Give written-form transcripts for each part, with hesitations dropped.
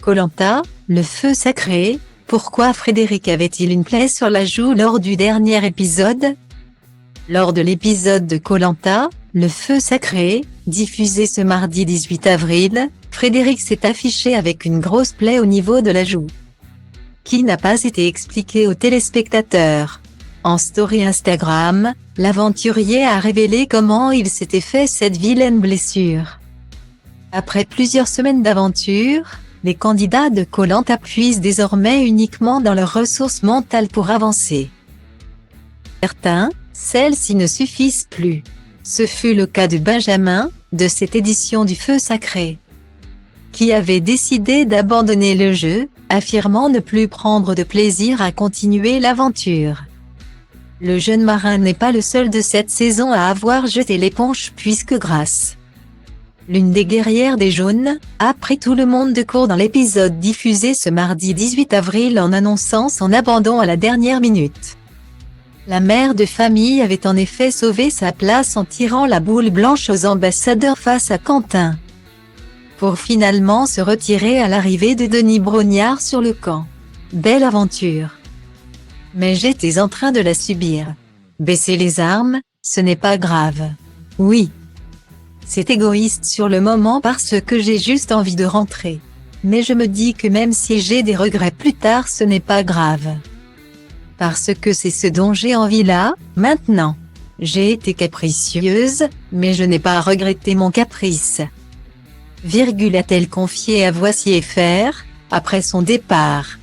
Koh-Lanta, le feu sacré, pourquoi Frédéric avait-il une plaie sur la joue lors du dernier épisode? Lors de l'épisode de Koh-Lanta, le feu sacré, diffusé ce mardi 18 avril, Frédéric s'est affiché avec une grosse plaie au niveau de la joue, qui n'a pas été expliquée aux téléspectateurs. En story Instagram, l'aventurier a révélé comment il s'était fait cette vilaine blessure. Après plusieurs semaines d'aventure, les candidats de Koh-Lanta puisent désormais uniquement dans leurs ressources mentales pour avancer. Certains, celles-ci ne suffisent plus. Ce fut le cas de Benjamin, de cette édition du Feu Sacré, qui avait décidé d'abandonner le jeu, affirmant ne plus prendre de plaisir à continuer l'aventure. Le jeune marin n'est pas le seul de cette saison à avoir jeté l'éponge puisque Grace, l'une des guerrières des jaunes, a pris tout le monde de court dans l'épisode diffusé ce mardi 18 avril en annonçant son abandon à la dernière minute. La mère de famille avait en effet sauvé sa place en tirant la boule blanche aux ambassadeurs face à Quentin, pour finalement se retirer à l'arrivée de Denis Brognard sur le camp. Belle aventure. Mais j'étais en train de la subir. Baisser les armes, ce n'est pas grave. Oui. C'est égoïste sur le moment parce que j'ai juste envie de rentrer. Mais je me dis que même si j'ai des regrets plus tard, ce n'est pas grave. Parce que c'est ce dont j'ai envie là, maintenant. J'ai été capricieuse, mais je n'ai pas regretté mon caprice. A-t-elle confié à Voici FR, après son départ.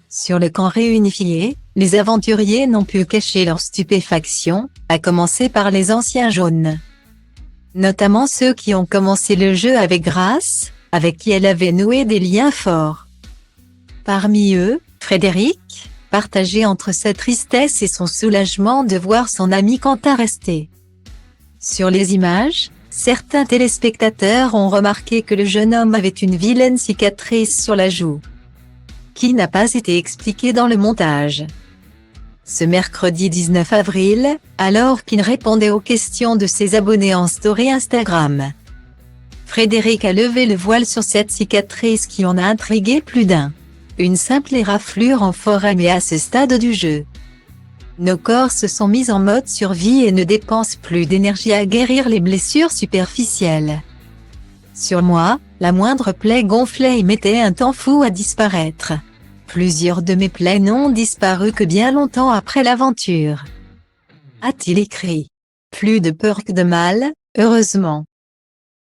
Sur le camp réunifié, les aventuriers n'ont pu cacher leur stupéfaction, à commencer par les anciens jaunes. Notamment ceux qui ont commencé le jeu avec Grace, avec qui elle avait noué des liens forts. Parmi eux, Frédéric, partagé entre sa tristesse et son soulagement de voir son ami Quentin rester. Sur les images, certains téléspectateurs ont remarqué que le jeune homme avait une vilaine cicatrice sur la joue, qui n'a pas été expliquée dans le montage. Ce mercredi 19 avril, alors qu'il répondait aux questions de ses abonnés en story Instagram, Frédéric a levé le voile sur cette cicatrice qui en a intrigué plus d'un. Une simple éraflure en forêt, mais à ce stade du jeu, nos corps se sont mis en mode survie et ne dépensent plus d'énergie à guérir les blessures superficielles. Sur moi, la moindre plaie gonflait et mettait un temps fou à disparaître. Plusieurs de mes plaies n'ont disparu que bien longtemps après l'aventure, a-t-il écrit. Plus de peur que de mal, heureusement.